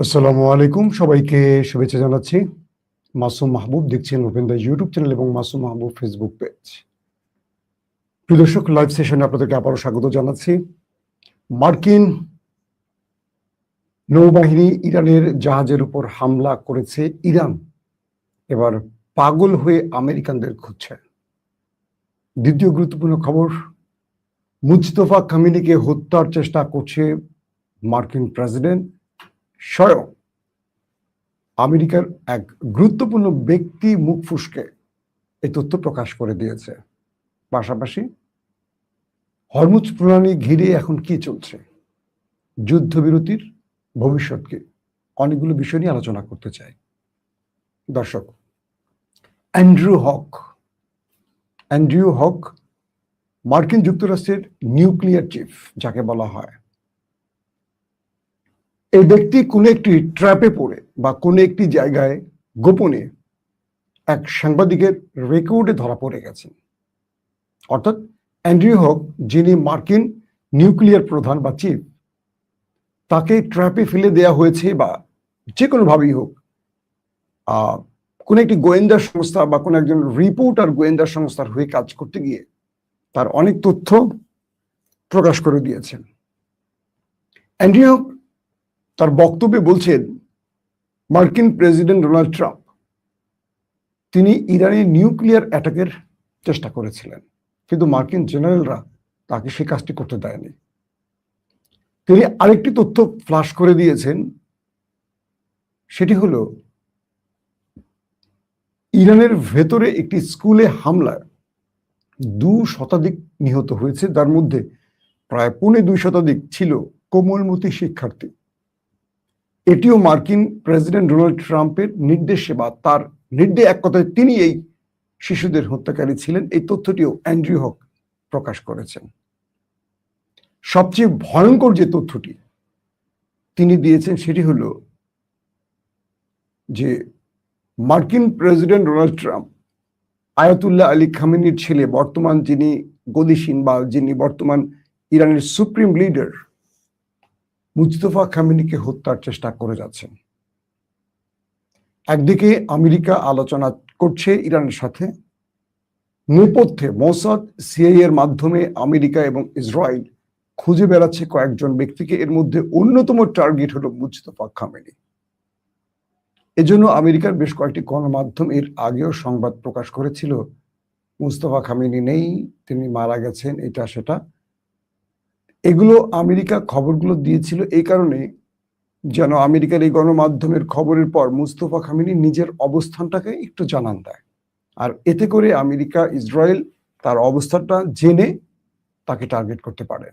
আসসালামু আলাইকুম, সবাইকে শুভেচ্ছা জানাচ্ছি। মাসুম মাহবুব দেখছেন ওপেন দ্য ইউটিউব চ্যানেল এবং মাসুম মাহবুব ফেসবুক পেজ। প্রিয় দর্শক, লাইভ সেশনে আপনাদেরকে আবারও স্বাগত জানাচ্ছি। মার্কিন নৌবাহিনী ইরানের জাহাজের উপর হামলা করেছে। ইরান এবার পাগল হয়ে আমেরিকানদের খুঁজছে। দ্বিতীয় গুরুত্বপূর্ণ খবর, মুজতফা খামেনিকে হত্যার চেষ্টা করছে মার্কিন প্রেসিডেন্ট স্বয়ং। আমেরিকার এক গুরুত্বপূর্ণ ব্যক্তি মুখ ফুসকে এই তথ্য প্রকাশ করে দিয়েছে। পাশাপাশি হরমুজ প্রণালী ঘিরে এখন কি চলছে, যুদ্ধবিরতির ভবিষ্যৎ কি, অনেকগুলো বিষয় নিয়ে আলোচনা করতে চাই। দর্শক, অ্যান্ড্রু হক মার্কিন যুক্তরাষ্ট্রের নিউক্লিয়ার চিফ যাকে বলা হয়, এই ব্যক্তি কোনো একটি ট্র্যাপে পড়ে বা কোনো একটি জায়গায় গোপনে এক সাংবাদিকের রেকর্ডে ধরা পড়ে গেছেন। অর্থাৎ অ্যান্ড্রু হক, যিনি মার্কিন নিউক্লিয়ার প্রধান বা চিফ, তাকে ট্র্যাপে ফেলে দেয়া হয়েছে বা যে কোনোভাবেই হোক কোন একটি গোয়েন্দা সংস্থা বা কোন একজন রিপোর্টার গোয়েন্দা সংস্থার হয়ে কাজ করতে গিয়ে তার অনেক তথ্য প্রকাশ করে দিয়েছেন। অ্যান্ড্রু হক তার বক্তব্যে বলছেন, মার্কিন প্রেসিডেন্ট ডোনাল্ড ট্রাম্প তিনি ইরানে নিউক্লিয়ার অ্যাটাকের চেষ্টা করেছিলেন, কিন্তু মার্কিন জেনারেলরা তাকে সে কাজটি করতে দেয়নি। তিনি আরেকটি তথ্য ফ্লাশ করে দিয়েছেন, সেটি হলো ইরানের ভেতরে একটি স্কুলে হামলায় 2 শতাধিক নিহত হয়েছে, যার মধ্যে প্রায় 2.25 ছিল কোমলমতি শিক্ষার্থী। এটিও মার্কিন প্রেসিডেন্ট ডোনাল্ড ট্রাম্পের নির্দেশে বা তার নির্দেশ, এক কথায় তিনি এই শিশুদের হত্যাকারী ছিলেন। এই তথ্যটিও অ্যান্ড্রু হক প্রকাশ করেছেন। সবচেয়ে ভয়ঙ্কর যে তথ্যটি তিনি দিয়েছেন সেটি হলো যে মার্কিন president Donald Trump Ayatollah Ali খামেনির ছেলে, বর্তমান যিনি গদিসীন বা যিনি বর্তমান ইরানের সুপ্রিম লিডার, মুজতফা খামেনিকে হত্যার চেষ্টা করে যাচ্ছেন। একদিকে আমেরিকা আলোচনা করছে ইরানের সাথে, নেপথ্যে মোসাদ, সিআইএ এর মাধ্যমে আমেরিকা এবং ইসরায়েল খুঁজে বেড়াচ্ছে কয়েকজন ব্যক্তিকে। এর মধ্যে অন্যতম টার্গেট হলো মুজতফা খামেনি। এজন্য আমেরিকার বেশ কয়েকটি গণমাধ্যম এর আগেও সংবাদ প্রকাশ করেছিল, মুজতফা খামেনি নেই, তিনি মারা গেছেন, এটা সেটা। এগুলো আমেরিকা খবরগুলো দিয়েছিল এই কারণে যেন আমেরিকার এই গণমাধ্যমের খবরের পর মুজতফা খামেনি নিজের অবস্থানটাকে একটু জানান দেয়, আর এতে করে আমেরিকা, ইসরায়েল তার অবস্থানটা জেনে তাকে টার্গেট করতে পারে।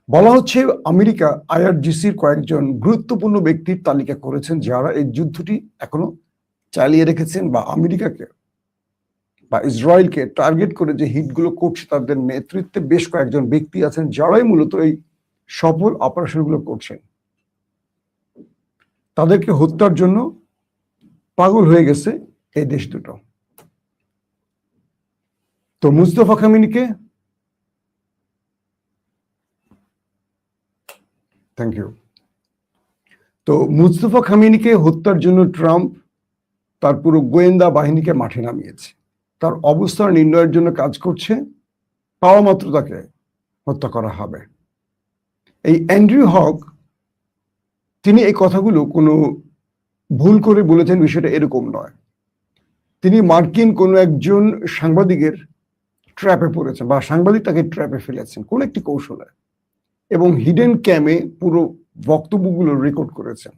বলা হচ্ছে আমেরিকা আইআরজিসির কয়েকজন গুরুত্বপূর্ণ ব্যক্তির তালিকা করেছেন, যারা এই যুদ্ধটি এখনো চালিয়ে রেখেছেন বা আমেরিকাকে বা ইসরায়েলকে টার্গেট করে যে হিটগুলো করছে, তাদের নেতৃত্বে বেশ কয়েকজন ব্যক্তি আছেন যারাই মূলত এই সফল অপারেশনগুলো করছেন। তাদেরকে হত্যার জন্য পাগল হয়ে গেছে এই দেশ দুটো। তো মুজতফা খামেনিকে, থ্যাংক ইউ। তো মুজতফা খামেনিকে হত্যার জন্য ট্রাম্প তার পুরো গোয়েন্দা বাহিনীকে মাঠে নামিয়েছে, তার অবস্থান নির্ণয়ের জন্য কাজ করছে, পাওয়া মাত্র তাকে হত্যা করা হবে। এই অ্যান্ড্রু হক তিনি এই কথাগুলো কোনো ভুল করে বলেছেন, বিষয়টা এরকম নয়। তিনি মার্কিন কোনো একজন সাংবাদিকের ট্র্যাপে পড়েছেন বা সাংবাদিক তাকে ট্র্যাপে ফেলেছেন কোন একটি কৌশলে, এবং হিডেন ক্যামে পুরো বক্তব্যগুলো রেকর্ড করেছেন।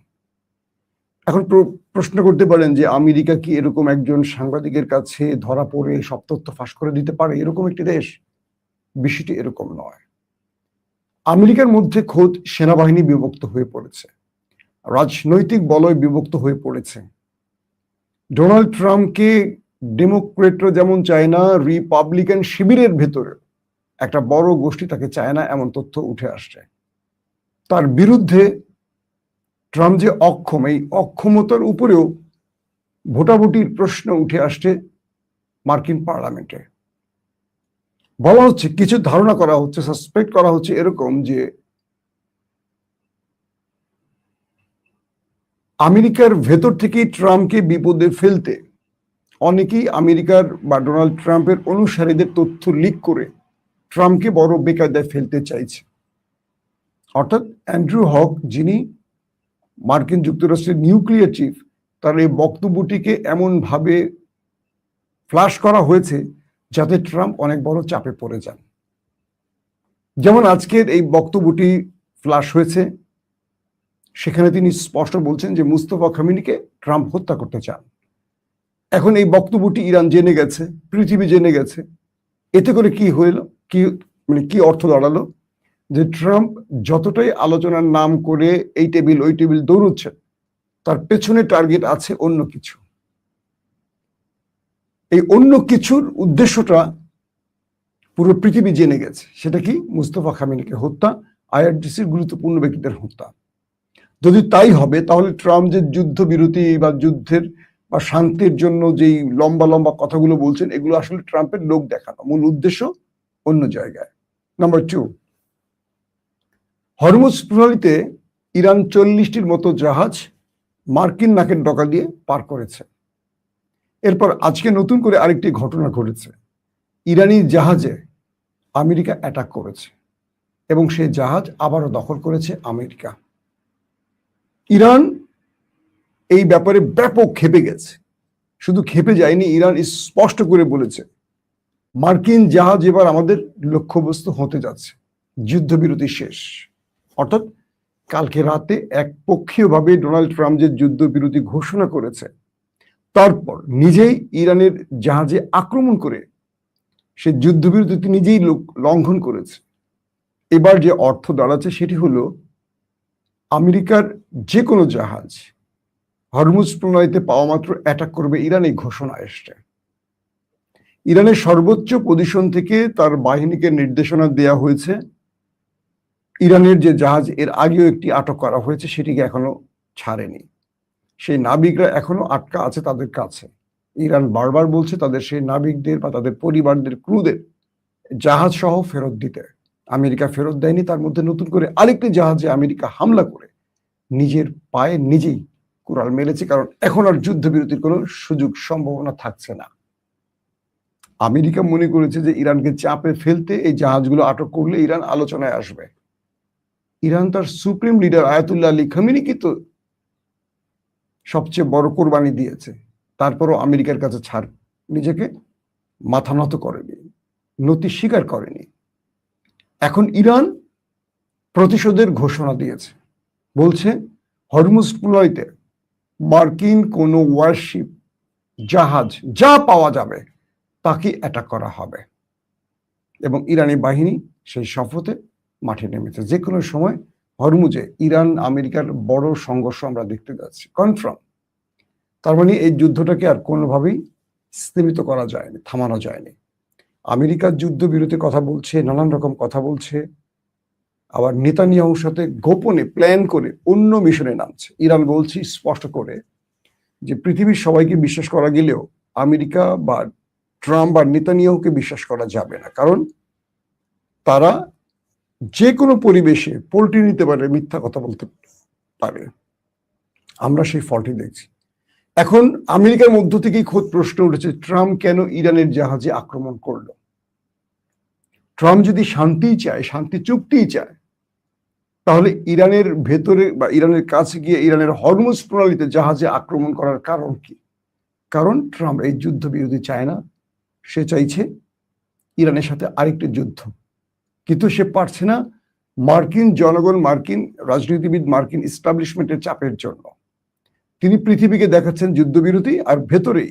এখন প্রশ্ন করতে পারেন যে আমেরিকা কি এরকম একজন সাংবাদিকের কাছে ধরা পড়ে সব তথ্য ফাঁস করে দিতে পারে এরকম একটি দেশ? বিষয়টি এরকম নয়। আমেরিকার মধ্যে খোদ সেনাবাহিনী বিভক্ত হয়ে পড়েছে, রাজনৈতিক বলয় বিভক্ত হয়ে পড়েছে। ডোনাল্ড ট্রাম্পকে ডেমোক্রেটরা যেমন চায় না, রিপাবলিকান শিবিরের ভেতরে একটা বড় গোষ্ঠী তাকে চায় না, এমন তথ্য উঠে আসছে। তার বিরুদ্ধে ট্রাম্প যে অক্ষম, এই অক্ষমতার উপরেও ভোটাভুটির প্রশ্ন উঠে আসছে মার্কিন পার্লামেন্টে। বলা হচ্ছে, কিছু ধারণা করা হচ্ছে, সাসপেক্ট করা হচ্ছে এরকম যে আমেরিকার ভেতর থেকেই ট্রাম্পকে বিপদে ফেলতে অনেকেই আমেরিকার বা ডোনাল্ড ট্রাম্পের অনুসারীদের তথ্য লিক করে ট্রাম্পকে বড় বেকায়দায় ফেলতে চাইছে। অর্থাৎ অ্যান্ড্রু হক, যিনি মার্কিন যুক্তরাষ্ট্রের নিউক্লিয়ার চিফ, তার এই বক্তব্যটিকে এমনভাবে ফ্লাশ করা হয়েছে যাতে ট্রাম্প অনেক বড় চাপে পড়ে যান। যেমন আজকের এই বক্তব্যটি ফ্লাশ হয়েছে, সেখানে তিনি স্পষ্ট বলছেন যে মুস্তফা খামেনিকে ট্রাম্প হত্যা করতে চান। এখন এই বক্তব্যটি ইরান জেনে গেছে, পৃথিবী জেনে গেছে। এতে করে কি হইল, কি অর্থ দাঁড়ালো, যে ট্রাম্প যতটাই আলোচনার নাম করে এই টেবিল ওই টেবিল দৌড়চ্ছে, তার পেছনে টার্গেট আছে অন্য কিছু। এই অন্য কিছুর উদ্দেশ্যটা পুরো পৃথিবী জেনে গেছে। সেটা কি? মুস্তফা খামেনিকে হত্যা, আইআরজিসির গুরুত্বপূর্ণ ব্যক্তিদের হত্যা। যদি তাই হবে, তাহলে ট্রাম্প যে যুদ্ধবিরতি বা যুদ্ধের বা শান্তির জন্য যেই লম্বা লম্বা কথাগুলো বলছেন, এগুলো আসলে ট্রাম্পের লোক দেখানো, মূল উদ্দেশ্য অন্য জায়গায়। নাম্বার 2, হরমুজ প্রণালীতে ইরান 40টির মতো জাহাজ মার্কিন নাকের ডগা দিয়ে পার করেছে। এরপর আজকে নতুন করে আরেকটি ঘটনা ঘটেছে। ইরানি জাহাজে আমেরিকা অ্যাটাক করেছে এবং সেই জাহাজ আবারও দখল করেছে আমেরিকা। ইরান এই ব্যাপারে ব্যাপক ক্ষেপে গেছে। শুধু ক্ষেপে যায়নি, ইরান স্পষ্ট করে বলেছে মার্কিন জাহাজ এবার আমাদের লক্ষ্যবস্তু হতে যাচ্ছে, যুদ্ধবিরতি শেষ। অর্থাৎ কালকে রাতে একপক্ষীয়ভাবে ডোনাল্ড ট্রাম্প যে যুদ্ধবিরতি ঘোষণা করেছে, তারপর নিজেই ইরানের জাহাজে আক্রমণ করে সে যুদ্ধবিরতি নিজেই লঙ্ঘন করেছে। এবার যে অর্থ দাঁড়াচ্ছে সেটি হলো আমেরিকার যে কোনো জাহাজ হরমুজ প্রণালীতে পাওয়া মাত্র অ্যাটাক করবে ইরান, এই ঘোষণা এসছে। ইরানের সর্বোচ্চ পজিশন থেকে তার বাহিনীকে নির্দেশনা দেওয়া হয়েছে। ইরানের যে জাহাজ এর আগেও একটি আটক করা হয়েছে, সেটিকে এখনো ছাড়েনি। সেই নাবিকরা এখনো আটকা আছে তাদের কাছে। ইরান বারবার বলছে তাদের সেই নাবিকদের বা তাদের পরিবারদের, ক্রুদের জাহাজ সহ ফেরত দিতে। আমেরিকা ফেরত দেয়নি। তার মধ্যে নতুন করে আরেকটি জাহাজে আমেরিকা হামলা করে নিজের পায়ে নিজেই কুড়াল মেরেছে, কারণ এখন আর যুদ্ধবিরতির কোনো সুযোগ সম্ভাবনা থাকছে না। আমেরিকা মনে করেছে যে ইরানকে চাপে ফেলতে এই জাহাজগুলো আটক করলে ইরান আলোচনায় আসবে। ইরান তার সুপ্রিম লিডার আয়াতুল্লাহ আলী খামেনিকে তো সবচেয়ে বড় কোরবানি দিয়েছে, তারপরও আমেরিকার কাছে ছাড় নিজেকে মাথা নত করেনি, নতি স্বীকার করেনি। এখন ইরান প্রতিশোধের ঘোষণা দিয়েছে, বলছে হরমুজ প্রণালীতে মার্কিন কোনো ওয়ারশিপ, জাহাজ যা পাওয়া যাবে তাকে অ্যাটাক করা হবে। এবং ইরানি বাহিনী সেই শপথে মাঠে নেমেছে। যে কোনো সময় হরমুজে ইরান আমেরিকার বড় সংঘর্ষ আমরা দেখতে যাচ্ছি, কনফার্ম। তার মানে এই যুদ্ধটাকে আর কোনোভাবেই স্থিমিত করা যায়নি, থামানো যায়নি। আমেরিকার যুদ্ধবিরতির কথা বলছে, নানান রকম কথা বলছে, আবার নেতানিয়াহুর সাথে গোপনে প্ল্যান করে অন্য মিশনে নামছে। ইরান বলছে স্পষ্ট করে যে পৃথিবীর সবাইকে বিশ্বাস করা গেলেও আমেরিকা বা ট্রাম্প বা নেতানিয়াহুকে বিশ্বাস করা যাবে না, কারণ তারা যে কোনো পরিবেশে পল্টি নিতে পারে, মিথ্যা কথা বলতে পারে। আমরা সেই ফলটি দেখছি। এখন আমেরিকার মধ্য থেকেই খোদ প্রশ্ন উঠেছে, ট্রাম্প কেন ইরানের জাহাজে আক্রমণ করলো? ট্রাম্প যদি শান্তি চায়, শান্তি চুক্তি চায়, তাহলে ইরানের ভেতরে বা ইরানের কাছে গিয়ে ইরানের হরমুজ প্রণালীতে জাহাজে আক্রমণ করার কারণ কি? কারণ ট্রাম্প এই যুদ্ধবিরতি চায় না, সে চাইছে ইরানের সাথে আরেকটি যুদ্ধ, কিন্তু সে পারছে না মার্কিন জনগণ, মার্কিন রাজনীতিবিদ, মার্কিন এস্টাবলিশমেন্টের চাপের জন্য। তিনি পৃথিবীকে দেখাচ্ছেন যুদ্ধবিরতি, আর ভেতরে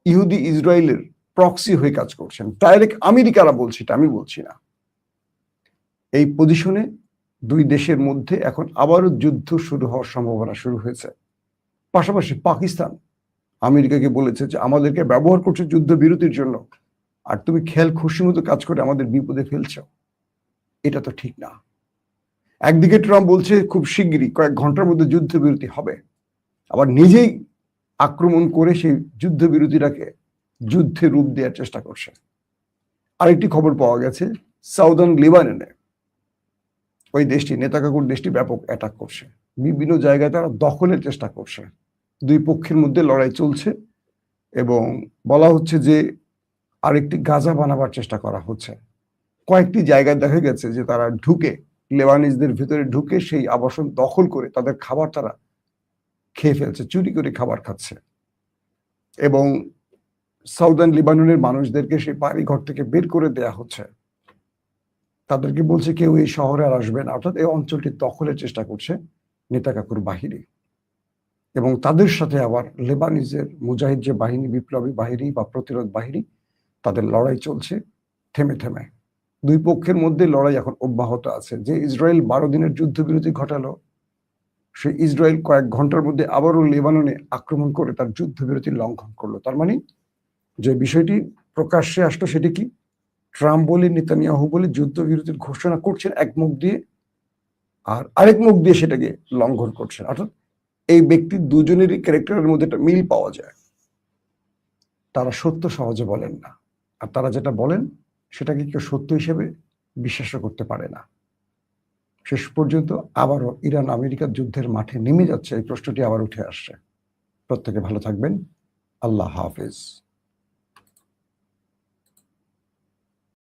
ইহুদি ইসরায়েলের প্রক্সি হয়ে কাজ করছেন। ডাইরেক্ট আমেরিকারা বলছে, এটা আমি বলছি না। এই পজিশনে দুই দেশের মধ্যে এখন আবারও যুদ্ধ শুরু হওয়ার সম্ভাবনা শুরু হয়েছে। পাশাপাশি পাকিস্তান আমেরিকাকে বলেছে যে আমাদেরকে ব্যবহার করছে যুদ্ধবিরতির জন্য, আর তুমি খেয়াল খুশি মতো কাজ করে আমাদের বিপদে ফেলছো। এটা তো ঠিক না। একদিকে ট্রাম্প বলছে খুব শিগগিরই কয়েক ঘন্টার মধ্যে যুদ্ধবিরতি হবে, আবার নিজেই আক্রমণ করে সেই যুদ্ধবিরতিটাকে যুদ্ধে রূপ দেওয়ার চেষ্টা করছে। আরেকটি খবর পাওয়া গেছে, সাউদার্ন লেবাননে ওই দেশটি, নেতাকাকুর দেশটি ব্যাপক অ্যাটাক করছে, বিভিন্ন জায়গায় তারা দখলের চেষ্টা করছে। দুই পক্ষের মধ্যে লড়াই চলছে এবং বলা হচ্ছে যে আরেকটি গাজা বানাবার চেষ্টা করা হচ্ছে। কয়েকটি জায়গায় দেখা গেছে যে তারা ঢুকে, লেবানিজদের ভিতরে ঢুকে সেই আবাসন দখল করে তাদের খাবার তারা খেয়ে ফেলছে, চুরি করে খাবার খাচ্ছে এবং সাউদার্ন লিবাননের মানুষদেরকে সেই বাড়িঘর থেকে বের করে দেয়া হচ্ছে। তাদেরকে বলছে কেউ এই শহরে আর আসবে না, অর্থাৎ এই অঞ্চলটি দখলের চেষ্টা করছে নেতাকাকুর বাহিনী। এবং তাদের সাথে আবার লেবানিজের মুজাহিদ যে বাহিনী, বিপ্লবী বাহিনী বা প্রতিরোধ বাহিনী, তাদের লড়াই চলছে থেমে থেমে। দুই পক্ষের মধ্যে লড়াই এখন অব্যাহত আছে। যে ইসরায়েল 12 দিনের যুদ্ধবিরতি ঘটালো, সেই ইসরায়েল কয়েক ঘন্টার মধ্যে আবারও লেবাননে আক্রমণ করে তার যুদ্ধবিরতি লঙ্ঘন করলো। তার মানে যে বিষয়টি প্রকাশ্যে আসলো সেটি কি, ট্রাম্প বলে নেতানিয়াহু বলে যুদ্ধবিরতির ঘোষণা করছেন এক মুখ দিয়ে, আর আরেক মুখ দিয়ে সেটাকে লঙ্ঘন করছেন। অর্থাৎ এই ব্যক্তি দুজনেরই ক্যারেক্টারের মধ্যে একটা মিল পাওয়া যায়। তারা সত্য সহজে বলেন না, আর তারা যেটা বলেন সেটাকে কেউ সত্য হিসেবে বিশ্বাস করতে পারে না। শেষ পর্যন্ত আবারও ইরান আমেরিকার যুদ্ধের মাঠে নেমে যাচ্ছে, এই প্রশ্নটি আবার উঠে আসছে। প্রত্যেকে ভালো থাকবেন। আল্লাহ হাফেজ।